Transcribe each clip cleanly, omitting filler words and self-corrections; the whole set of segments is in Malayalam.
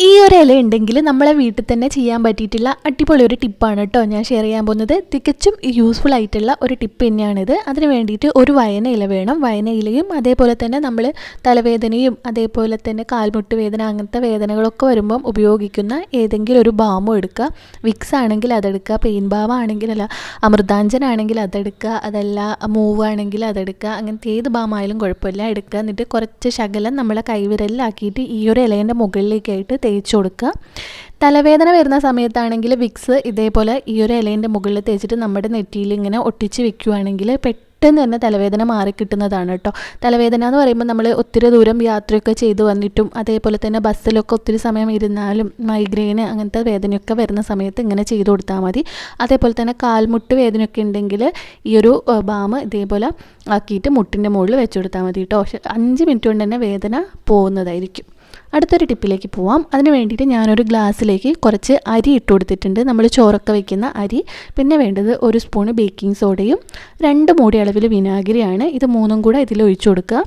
ഈ ഒരു ഇല ഉണ്ടെങ്കിൽ നമ്മളെ വീട്ടിൽ തന്നെ ചെയ്യാൻ പറ്റിയിട്ടുള്ള അടിപൊളി ഒരു ടിപ്പാണ് കേട്ടോ ഞാൻ ഷെയർ ചെയ്യാൻ പോകുന്നത്. തികച്ചും യൂസ്ഫുൾ ആയിട്ടുള്ള ഒരു ടിപ്പ് തന്നെയാണിത്. അതിന് വേണ്ടിയിട്ട് ഒരു വയന ഇല വേണം. വയന ഇലയും അതേപോലെ തന്നെ നമ്മൾ തലവേദനയും അതേപോലെ തന്നെ കാൽമുട്ട് വേദന അങ്ങനത്തെ വേദനകളൊക്കെ വരുമ്പം ഉപയോഗിക്കുന്ന ഏതെങ്കിലും ഒരു ബാമും എടുക്കുക. വിക്സ് ആണെങ്കിൽ അതെടുക്കുക, പെയിൻ ബാം ആണെങ്കിൽ അല്ല അമൃതാഞ്ജൻ ആണെങ്കിൽ അതെടുക്കുക, അതല്ല മൂവ് ആണെങ്കിൽ അതെടുക്കുക. അങ്ങനത്തെ ഏത് ബാമായാലും കുഴപ്പമില്ല, എടുക്കുക. എന്നിട്ട് കുറച്ച് ശകലം നമ്മളെ കൈവിരലിലാക്കിയിട്ട് ഈ ഒരു ഇലേൻ്റെ മുകളിലേക്കായിട്ട് തേച്ച് കൊടുക്കുക. തലവേദന വരുന്ന സമയത്താണെങ്കിൽ വിക്സ് ഇതേപോലെ ഈ ഒരു ഇലേൻ്റെ മുകളിൽ തേച്ചിട്ട് നമ്മുടെ നെറ്റിയിൽ ഇങ്ങനെ ഒട്ടിച്ച് വെക്കുകയാണെങ്കിൽ പെട്ടെന്ന് തന്നെ തലവേദന മാറിക്കിട്ടുന്നതാണ് കേട്ടോ. തലവേദന എന്ന് പറയുമ്പോൾ നമ്മൾ ഒത്തിരി ദൂരം യാത്രയൊക്കെ ചെയ്ത് വന്നിട്ടും അതേപോലെ തന്നെ ബസ്സിലൊക്കെ ഒത്തിരി സമയം ഇരുന്നാലും മൈഗ്രെയിന് അങ്ങനത്തെ വേദനയൊക്കെ വരുന്ന സമയത്ത് ഇങ്ങനെ ചെയ്ത് കൊടുത്താൽ മതി. അതേപോലെ തന്നെ കാൽമുട്ട് വേദനയൊക്കെ ഉണ്ടെങ്കിൽ ഈ ഒരു ബാം ഇതേപോലെ ആക്കിയിട്ട് മുട്ടിൻ്റെ മുകളിൽ വെച്ച് കൊടുത്താൽ മതി കേട്ടോ. 5 മിനിറ്റ് കൊണ്ട് തന്നെ വേദന പോകുന്നതായിരിക്കും. അടുത്തൊരു ടിപ്പിലേക്ക് പോവാം. അതിന് വേണ്ടിയിട്ട് ഞാനൊരു ഗ്ലാസ്സിലേക്ക് കുറച്ച് അരി ഇട്ട് കൊടുത്തിട്ടുണ്ട്, നമ്മൾ ചോറൊക്കെ വയ്ക്കുന്ന അരി. പിന്നെ വേണ്ടത് 1 സ്പൂണ് ബേക്കിംഗ് സോഡയും 2 മൂടി അളവിൽ വിനാഗിരിയാണ്. ഇത് 3ഉം കൂടെ ഇതിൽ ഒഴിച്ചു കൊടുക്കുക.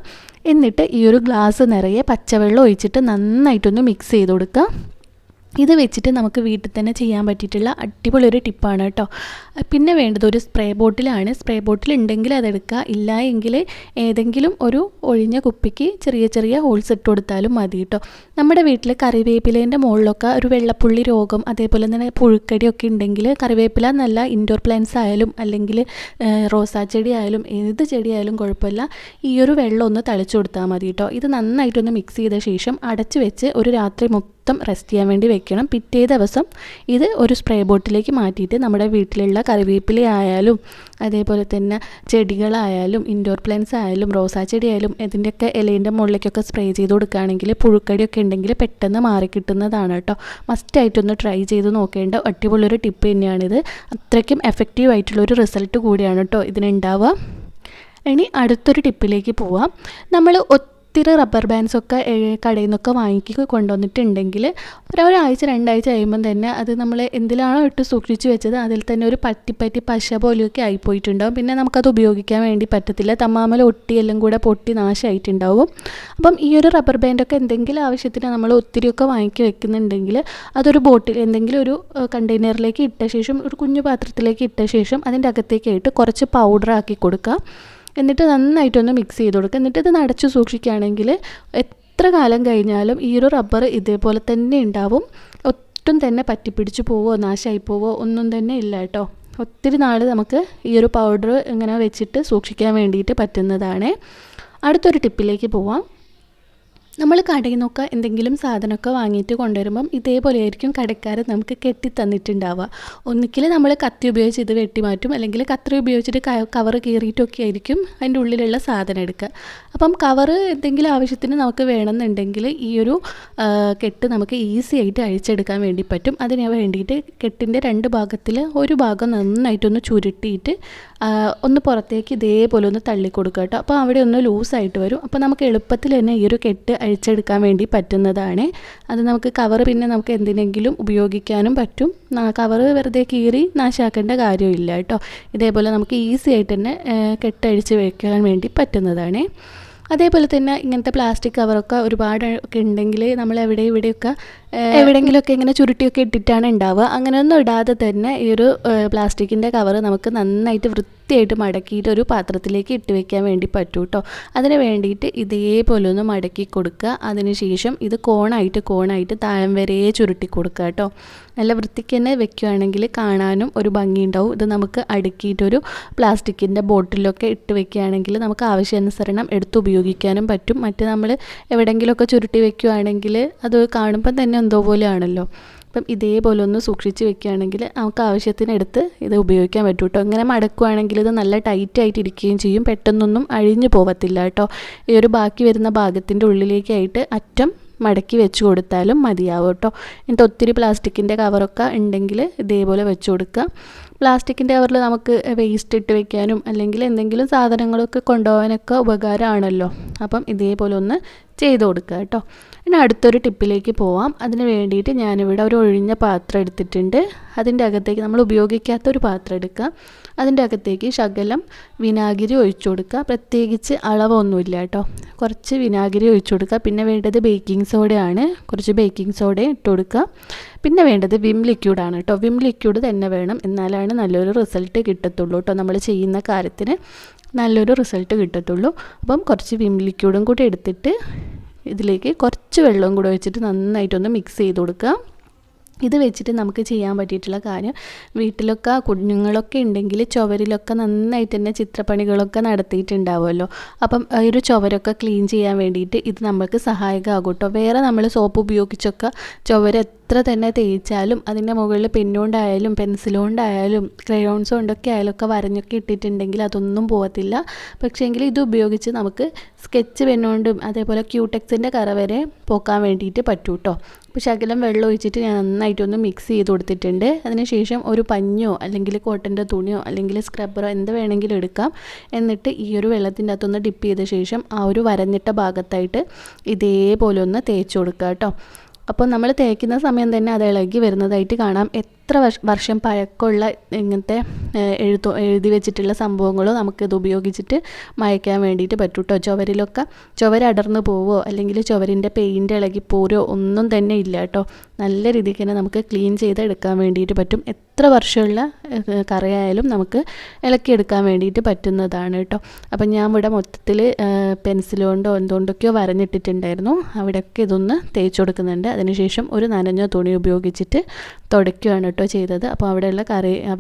എന്നിട്ട് ഈ ഒരു ഗ്ലാസ് നിറയെ പച്ചവെള്ളം ഒഴിച്ചിട്ട് നന്നായിട്ടൊന്ന് മിക്സ് ചെയ്ത് കൊടുക്കുക. ഇത് വെച്ചിട്ട് നമുക്ക് വീട്ടിൽ തന്നെ ചെയ്യാൻ പറ്റിയിട്ടുള്ള അടിപൊളി ഒരു ടിപ്പാണ് കേട്ടോ. പിന്നെ വേണ്ടത് ഒരു സ്പ്രേ ബോട്ടിലാണ്. സ്പ്രേ ബോട്ടിൽ ഉണ്ടെങ്കിൽ അതെടുക്കുക, ഇല്ല എങ്കിൽ ഏതെങ്കിലും ഒരു ഒഴിഞ്ഞ കുപ്പിക്ക് ചെറിയ ചെറിയ ഹോൾസ് ഇട്ട് കൊടുത്താലും മതി കേട്ടോ. നമ്മുടെ വീട്ടിൽ കറിവേപ്പിലേൻ്റെ മുകളിലൊക്കെ ഒരു വെള്ളപ്പുള്ളി രോഗം അതേപോലെ തന്നെ പുഴുക്കടിയൊക്കെ ഉണ്ടെങ്കിൽ കറിവേപ്പില എന്നല്ല, ഇൻഡോർ പ്ലാന്റ്സ് ആയാലും അല്ലെങ്കിൽ റോസാ ചെടി ആയാലും ഏത് ചെടിയായാലും കുഴപ്പമില്ല, ഈ ഒരു വെള്ളം ഒന്ന് തളിച്ചു കൊടുത്താൽ മതി കേട്ടോ. ഇത് നന്നായിട്ടൊന്ന് മിക്സ് ചെയ്ത ശേഷം അടച്ച് വെച്ച് ഒരു രാത്രി മൊത്തം റെസ്റ്റ് ചെയ്യാൻ വേണ്ടി വെക്കണം. പിറ്റേ ദിവസം ഇത് ഒരു സ്പ്രേ ബോട്ടിലേക്ക് മാറ്റിയിട്ട് നമ്മുടെ വീട്ടിലുള്ള കറിവേപ്പില ആയാലും അതേപോലെ തന്നെ ചെടികളായാലും ഇൻഡോർ പ്ലാന്റ്സ് ആയാലും റോസാ ചെടി ആയാലും ഇതിൻ്റെയൊക്കെ ഇലേൻ്റെ മുകളിലേക്കൊക്കെ സ്പ്രേ ചെയ്ത് കൊടുക്കുകയാണെങ്കിൽ പുഴുക്കടിയൊക്കെ ഉണ്ടെങ്കിൽ പെട്ടെന്ന് മാറിക്കിട്ടുന്നതാണ് കേട്ടോ. മസ്റ്റായിട്ടൊന്ന് ട്രൈ ചെയ്ത് നോക്കേണ്ട അടിപൊളിയൊരു ടിപ്പ് തന്നെയാണിത്. അത്രയ്ക്കും എഫക്റ്റീവ് ആയിട്ടുള്ളൊരു റിസൾട്ട് കൂടിയാണ് കേട്ടോ ഇതിനുണ്ടാവുക. ഇനി അടുത്തൊരു ടിപ്പിലേക്ക് പോവാം. നമ്മൾ ഒത്തിരി റബ്ബർ ബാൻഡ്സൊക്കെ കടയിൽ നിന്നൊക്കെ വാങ്ങിക്കി കൊണ്ടുവന്നിട്ടുണ്ടെങ്കിൽ ഒരാഴ്ച 2 ആഴ്ച കഴിയുമ്പം തന്നെ അത് നമ്മൾ എന്തിലാണോ ഇട്ട് സൂക്ഷിച്ച് വെച്ചത് അതിൽ തന്നെ ഒരു പറ്റി പശ പോലെയൊക്കെ ആയിപ്പോയിട്ടുണ്ടാവും. പിന്നെ നമുക്കത് ഉപയോഗിക്കാൻ വേണ്ടി പറ്റത്തില്ല, തമ്മാമല ഒട്ടിയെല്ലാം കൂടെ പൊട്ടി നാശമായിട്ടുണ്ടാവും. അപ്പം ഈ ഒരു റബ്ബർ ബാൻഡൊക്കെ എന്തെങ്കിലും ആവശ്യത്തിന് നമ്മൾ ഒത്തിരിയൊക്കെ വാങ്ങിക്കി വെക്കുന്നുണ്ടെങ്കിൽ അതൊരു ബോട്ടിൽ എന്തെങ്കിലും ഒരു കണ്ടെയ്നറിലേക്ക് ഇട്ട ശേഷം ഒരു കുഞ്ഞു പാത്രത്തിലേക്ക് ഇട്ട ശേഷം അതിൻ്റെ അകത്തേക്കായിട്ട് കുറച്ച് പൗഡർ ആക്കി കൊടുക്കുക. എന്നിട്ട് നന്നായിട്ടൊന്ന് മിക്സ് ചെയ്ത് കൊടുക്കുക. എന്നിട്ട് ഇത് അടച്ചു സൂക്ഷിക്കുകയാണെങ്കിൽ എത്ര കാലം കഴിഞ്ഞാലും ഈ ഒരു റബ്ബർ ഇതേപോലെ തന്നെ ഉണ്ടാവും. ഒട്ടും തന്നെ പറ്റിപ്പിടിച്ച് പോവോ നാശമായി പോവോ ഒന്നും തന്നെ ഇല്ല കേട്ടോ. ഒത്തിരി നാൾ നമുക്ക് ഈ ഒരു പൗഡർ ഇങ്ങനെ വെച്ചിട്ട് സൂക്ഷിക്കാൻ വേണ്ടിയിട്ട് പറ്റുന്നതാണ്. അടുത്തൊരു ടിപ്പിലേക്ക് പോവാം. നമ്മൾ കടയിൽ നിന്നൊക്കെ എന്തെങ്കിലും സാധനമൊക്കെ വാങ്ങിയിട്ട് കൊണ്ടുവരുമ്പം ഇതേപോലെ ആയിരിക്കും കടക്കാർ നമുക്ക് കെട്ടി തന്നിട്ടുണ്ടാവുക. ഒന്നിക്കിൽ നമ്മൾ കത്തി ഉപയോഗിച്ച് ഇത് വെട്ടി മാറ്റും, അല്ലെങ്കിൽ കത്രി ഉപയോഗിച്ചിട്ട് കവർ കീറിയിട്ടൊക്കെ ആയിരിക്കും അതിൻ്റെ ഉള്ളിലുള്ള സാധനം എടുക്കുക. അപ്പം കവർ എന്തെങ്കിലും ആവശ്യത്തിന് നമുക്ക് വേണമെന്നുണ്ടെങ്കിൽ ഈ ഒരു കെട്ട് നമുക്ക് ഈസി ആയിട്ട് അഴിച്ചെടുക്കാൻ വേണ്ടി പറ്റും. അതിന് വേണ്ടിയിട്ട് കെട്ടിൻ്റെ 2 ഭാഗത്തിൽ ഒരു ഭാഗം നന്നായിട്ടൊന്ന് ചുരുട്ടിയിട്ട് ഒന്ന് പുറത്തേക്ക് ഇതേപോലെ ഒന്ന് തള്ളിക്കൊടുക്കുക കേട്ടോ. അപ്പോൾ അവിടെ ഒന്ന് ലൂസായിട്ട് വരും. അപ്പോൾ നമുക്ക് എളുപ്പത്തിൽ തന്നെ ഈ ഒരു കെട്ട് അഴിച്ചെടുക്കാൻ വേണ്ടി പറ്റുന്നതാണ്. അത് നമുക്ക് കവർ പിന്നെ നമുക്ക് എന്തിനെങ്കിലും ഉപയോഗിക്കാനും പറ്റും. കവർ വെറുതെ കീറി നാശാക്കേണ്ട കാര്യമില്ല കേട്ടോ. ഇതേപോലെ നമുക്ക് ഈസി ആയിട്ട് തന്നെ കെട്ടഴിച്ച് വയ്ക്കാൻ വേണ്ടി പറ്റുന്നതാണ്. അതേപോലെ തന്നെ ഇങ്ങനത്തെ പ്ലാസ്റ്റിക് കവറൊക്കെ ഒരുപാട് ഒക്കെ ഉണ്ടെങ്കിൽ നമ്മൾ എവിടെയെങ്കിലുമൊക്കെ ഇങ്ങനെ ചുരുട്ടിയൊക്കെ ഇട്ടിട്ടാണ് ഉണ്ടാവുക. അങ്ങനെയൊന്നും ഇടാതെ തന്നെ ഈ ഒരു പ്ലാസ്റ്റിക്കിൻ്റെ കവർ നമുക്ക് നന്നായിട്ട് വൃത്തിയായിട്ട് മടക്കിയിട്ട് ഒരു പാത്രത്തിലേക്ക് ഇട്ട് വെക്കാൻ വേണ്ടി പറ്റും കേട്ടോ. അതിന് വേണ്ടിയിട്ട് ഇതേപോലെ ഒന്ന് മടക്കി കൊടുക്കുക. അതിനുശേഷം ഇത് കോണായിട്ട് താഴം വരെ ചുരുട്ടി കൊടുക്കുക കേട്ടോ. നല്ല വൃത്തിക്ക് തന്നെ വെക്കുകയാണെങ്കിൽ കാണാനും ഒരു ഭംഗിയുണ്ടാവും. ഇത് നമുക്ക് അടുക്കിയിട്ടൊരു പ്ലാസ്റ്റിക്കിൻ്റെ ബോട്ടിലൊക്കെ ഇട്ട് വെക്കുകയാണെങ്കിൽ നമുക്ക് ആവശ്യാനുസരണം എടുത്ത് ഉപയോഗിക്കാനും പറ്റും. മറ്റ് നമ്മൾ എവിടെയെങ്കിലുമൊക്കെ ചുരുട്ടി വെക്കുകയാണെങ്കിൽ അത് കാണുമ്പം തന്നെ എന്തോ പോലെയാണല്ലോ. അപ്പം ഇതേപോലെ ഒന്ന് സൂക്ഷിച്ച് വെക്കുകയാണെങ്കിൽ നമുക്ക് ആവശ്യത്തിനെടുത്ത് ഇത് ഉപയോഗിക്കാൻ പറ്റും കേട്ടോ. ഇങ്ങനെ മടക്കുകയാണെങ്കിൽ ഇത് നല്ല ടൈറ്റായിട്ട് ഇരിക്കുകയും ചെയ്യും, പെട്ടെന്നൊന്നും അഴിഞ്ഞു പോകത്തില്ല കേട്ടോ. ഈ ഒരു ബാക്കി വരുന്ന ഭാഗത്തിൻ്റെ ഉള്ളിലേക്കായിട്ട് അറ്റം മടക്കി വെച്ച് കൊടുത്താലും മതിയാവും കേട്ടോ. എന്നിട്ട് ഒത്തിരി പ്ലാസ്റ്റിക്കിൻ്റെ കവറൊക്കെ ഉണ്ടെങ്കിൽ ഇതേപോലെ വെച്ച് കൊടുക്കുക. പ്ലാസ്റ്റിക്കിൻ്റെ കവറിൽ നമുക്ക് വേസ്റ്റ് ഇട്ട് വെക്കാനും അല്ലെങ്കിൽ എന്തെങ്കിലും സാധനങ്ങളൊക്കെ കൊണ്ടുപോകാനൊക്കെ ഉപകാരമാണല്ലോ. അപ്പം ഇതേപോലെ ഒന്ന് ചെയ്ത് കൊടുക്കുക കേട്ടോ. ഇനി അടുത്തൊരു ടിപ്പിലേക്ക് പോവാം. അതിന് വേണ്ടിയിട്ട് ഞാനിവിടെ ഒരു ഒഴിഞ്ഞ പാത്രം എടുത്തിട്ടുണ്ട്. അതിൻ്റെ അകത്തേക്ക് നമ്മൾ ഉപയോഗിക്കാത്ത ഒരു പാത്രം എടുക്കുക. അതിൻ്റെ അകത്തേക്ക് ശകലം വിനാഗിരി ഒഴിച്ചു കൊടുക്കുക. പ്രത്യേകിച്ച് അളവൊന്നുമില്ല കേട്ടോ. കുറച്ച് വിനാഗിരി ഒഴിച്ചു കൊടുക്കുക. പിന്നെ വേണ്ടത് ബേക്കിംഗ് സോഡയാണ്. കുറച്ച് ബേക്കിംഗ് സോഡ ഇട്ട് കൊടുക്കുക. പിന്നെ വേണ്ടത് വിം ലിക്വിഡാണ് കേട്ടോ. വിം ലിക്വിഡ് തന്നെ വേണം, എന്നാലാണ് നല്ലൊരു റിസൾട്ട് കിട്ടത്തുള്ളൂ കേട്ടോ. നമ്മൾ ചെയ്യുന്ന കാര്യത്തിന് നല്ലൊരു റിസൾട്ട് കിട്ടത്തുള്ളൂ. അപ്പം കുറച്ച് വിം ലിക്വിഡും കൂടി എടുത്തിട്ട് ഇതിലേക്ക് കുറച്ച് വെള്ളവും കൂടെ വെച്ചിട്ട് നന്നായിട്ടൊന്ന് മിക്സ് ചെയ്ത് കൊടുക്കുക. ഇത് വെച്ചിട്ട് നമുക്ക് ചെയ്യാൻ പറ്റിയിട്ടുള്ള കാര്യം, വീട്ടിലൊക്കെ കുഞ്ഞുങ്ങളൊക്കെ ഉണ്ടെങ്കിൽ ചുവരിലൊക്കെ നന്നായിട്ട് തന്നെ ചിത്രപ്പണികളൊക്കെ നടത്തിയിട്ടുണ്ടാവുമല്ലോ. അപ്പം ഒരു ചുവരൊക്കെ ക്ലീൻ ചെയ്യാൻ വേണ്ടിയിട്ട് ഇത് നമുക്ക് സഹായകമാകും കേട്ടോ. വേറെ നമ്മൾ സോപ്പ് ഉപയോഗിച്ചൊക്കെ ചുവര് എത്ര തന്നെ തേച്ചാലും അതിൻ്റെ മുകളിൽ പെന്നുകൊണ്ടായാലും പെൻസിലുകൊണ്ടായാലും ക്രയോൺസ് കൊണ്ടൊക്കെ ആയാലൊക്കെ വരഞ്ഞൊക്കെ ഇട്ടിട്ടുണ്ടെങ്കിൽ അതൊന്നും പോകത്തില്ല. പക്ഷേങ്കിൽ ഇത് ഉപയോഗിച്ച് നമുക്ക് സ്കെച്ച് പെന്നുകൊണ്ടും അതേപോലെ ക്യൂടെക്സിൻ്റെ കറ വരെ പോക്കാൻ വേണ്ടിയിട്ട് പറ്റും കേട്ടോ. അപ്പോൾ ശകലം വെള്ളം ഒഴിച്ചിട്ട് ഞാൻ നന്നായിട്ടൊന്ന് മിക്സ് ചെയ്ത് കൊടുത്തിട്ടുണ്ട്. അതിനുശേഷം ഒരു പഞ്ഞോ അല്ലെങ്കിൽ കോട്ടൻ്റെ തുണിയോ അല്ലെങ്കിൽ സ്ക്രബ്ബറോ എന്ത് വേണമെങ്കിലും എടുക്കാം. എന്നിട്ട് ഈ ഒരു വെള്ളത്തിൻ്റെ അകത്തൊന്ന് ഡിപ്പ് ചെയ്ത ശേഷം ആ ഒരു വരഞ്ഞിട്ട ഭാഗത്തായിട്ട് ഇതേപോലെ ഒന്ന് തേച്ച് കൊടുക്കുക കേട്ടോ. അപ്പോൾ നമ്മൾ തേക്കുന്ന സമയം തന്നെ അത് ഇളകി വരുന്നതായിട്ട് കാണാം. എത്ര വർഷം പഴക്കമുള്ള ഇങ്ങനത്തെ എഴുതി വെച്ചിട്ടുള്ള സംഭവങ്ങളോ നമുക്കിത് ഉപയോഗിച്ചിട്ട് മായ്ക്കാൻ വേണ്ടിയിട്ട് പറ്റും കേട്ടോ. ചുവരിലൊക്കെ ചുവര് അടർന്നു പോവോ അല്ലെങ്കിൽ ചുവരിൻ്റെ പെയിൻറ്റ് ഇളകി പോരോ ഒന്നും തന്നെ ഇല്ല കേട്ടോ. നല്ല രീതിക്ക് തന്നെ നമുക്ക് ക്ലീൻ ചെയ്തെടുക്കാൻ വേണ്ടിയിട്ട് പറ്റും. എത്ര വർഷമുള്ള കറയായാലും നമുക്ക് ഇളക്കിയെടുക്കാൻ വേണ്ടിയിട്ട് പറ്റുന്നതാണ് കേട്ടോ. അപ്പം ഞാൻ ഇവിടെ മൊത്തത്തിൽ പെൻസിൽ കൊണ്ടോ എന്തുകൊണ്ടൊക്കെയോ വരഞ്ഞിട്ടിട്ടുണ്ടായിരുന്നു. അവിടെയൊക്കെ ഇതൊന്ന് തേച്ച് കൊടുക്കുന്നുണ്ട്. അതിനുശേഷം ഒരു നനഞ്ഞ തുണി ഉപയോഗിച്ചിട്ട് തുടയ്ക്കുകയാണ് കേട്ടോ ചെയ്തത്. അപ്പോൾ അവിടെയുള്ള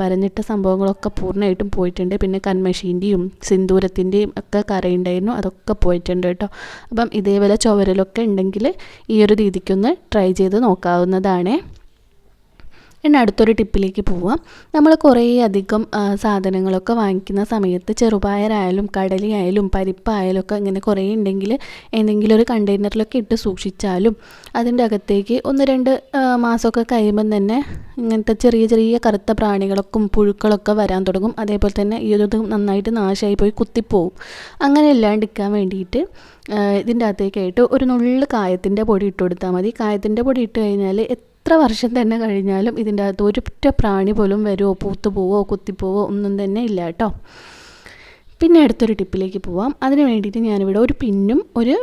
വരഞ്ഞിട്ട സംഭവങ്ങളൊക്കെ പൂർണ്ണമായിട്ടും പോയിട്ടുണ്ട്. പിന്നെ കൺമഷീൻ്റെയും സിന്ദൂരത്തിൻ്റെയും ഒക്കെ കറയുണ്ടായിരുന്നു, അതൊക്കെ പോയിട്ടുണ്ട് കേട്ടോ. അപ്പം ഇതേപോലെ ചുവരിലൊക്കെ ഉണ്ടെങ്കിൽ ഈ ഒരു രീതിക്കൊന്ന് ട്രൈ ചെയ്ത് നോക്കാവുന്നതാണ്. ഇനി അടുത്തൊരു ടിപ്പിലേക്ക് പോവാം. നമ്മൾ കുറേ അധികം സാധനങ്ങളൊക്കെ വാങ്ങിക്കുന്ന സമയത്ത് ചെറുപയറായാലും കടലയായാലും പരിപ്പായാലും ഒക്കെ ഇങ്ങനെ കുറേ ഉണ്ടെങ്കിൽ എന്തെങ്കിലും ഒരു കണ്ടെയ്നറിലൊക്കെ ഇട്ട് സൂക്ഷിച്ചാലും അതിൻ്റെ അകത്തേക്ക് 1-2 മാസമൊക്കെ കഴിയുമ്പം തന്നെ ഇങ്ങനത്തെ ചെറിയ ചെറിയ കറുത്ത പ്രാണികളൊക്കെ പുഴുക്കളൊക്കെ വരാൻ തുടങ്ങും. അതേപോലെ തന്നെ ഈ ഒരു നന്നായിട്ട് നാശമായി പോയി കുത്തിപ്പോവും. അങ്ങനെ ഇല്ലാണ്ടിരിക്കാൻ വേണ്ടിയിട്ട് ഇതിൻ്റെ അകത്തേക്കായിട്ട് ഒരു നുള്ളു കായത്തിൻ്റെ പൊടി ഇട്ട് കൊടുത്താൽ മതി. കായത്തിൻ്റെ പൊടി ഇട്ട് കഴിഞ്ഞാൽ എത്ര വർഷം തന്നെ കഴിഞ്ഞാലും ഇതിൻ്റെ അകത്ത് ഒരൊറ്റ പ്രാണി പോലും വരുമോ പൂത്തു പോവോ കുത്തിപ്പോവോ ഒന്നും തന്നെ ഇല്ല കേട്ടോ. പിന്നെ അടുത്തൊരു ടിപ്പിലേക്ക് പോവാം. അതിന് വേണ്ടിയിട്ട് ഞാനിവിടെ ഒരു പിന്നും ഒരു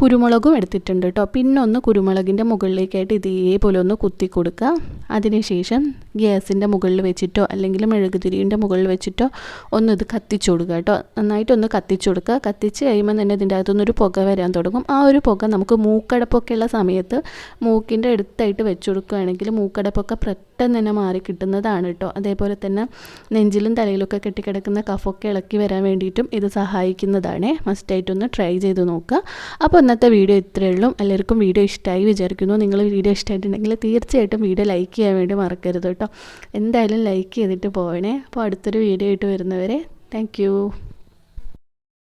കുരുമുളകും എടുത്തിട്ടുണ്ട് കേട്ടോ. പിന്നൊന്ന് കുരുമുളകിൻ്റെ മുകളിലേക്കായിട്ട് ഇതേപോലെ ഒന്ന് കുത്തി കൊടുക്കുക. അതിനുശേഷം ഗ്യാസിൻ്റെ മുകളിൽ വെച്ചിട്ടോ അല്ലെങ്കിൽ മെഴുകുതിരിൻ്റെ മുകളിൽ വെച്ചിട്ടോ ഒന്ന് ഇത് കത്തിച്ചു കൊടുക്കുക കേട്ടോ. നന്നായിട്ടൊന്ന് കത്തിച്ചു കൊടുക്കുക. കത്തിച്ച് കഴിയുമ്പോൾ തന്നെ ഇതിൻ്റെ അകത്തുനിന്നൊരു പുക വരാൻ തുടങ്ങും. ആ ഒരു പുക നമുക്ക് മൂക്കടപ്പൊക്കെ ഉള്ള സമയത്ത് മൂക്കിൻ്റെ അടുത്തായിട്ട് വെച്ച് കൊടുക്കുകയാണെങ്കിൽ മൂക്കടപ്പൊക്കെ പെട്ടെന്ന് തന്നെ മാറി കിട്ടുന്നതാണ് കേട്ടോ. അതേപോലെ തന്നെ നെഞ്ചിലും തലയിലൊക്കെ കെട്ടിക്കിടക്കുന്ന കഫൊക്കെ ഇളക്കി വരാൻ വേണ്ടിയിട്ടും ഇത് സഹായിക്കുന്നതാണ്. മസ്റ്റായിട്ടൊന്ന് ട്രൈ ചെയ്ത് നോക്കുക. അപ്പോൾ ഇന്നത്തെ വീഡിയോ ഇത്രയേ ഉള്ളൂ. എല്ലാവർക്കും വീഡിയോ ഇഷ്ടമായി വിചാരിക്കുന്നു. നിങ്ങൾ വീഡിയോ ഇഷ്ടമായിട്ടുണ്ടെങ്കിൽ തീർച്ചയായിട്ടും വീഡിയോ ലൈക്ക് ചെയ്യാൻ വേണ്ടി മറക്കരുത് കേട്ടോ. എന്തായാലും ലൈക്ക് ചെയ്തിട്ട് പോകണേ. അപ്പോൾ അടുത്തൊരു വീഡിയോ ആയിട്ട് വരുന്നവരെ താങ്ക് യു.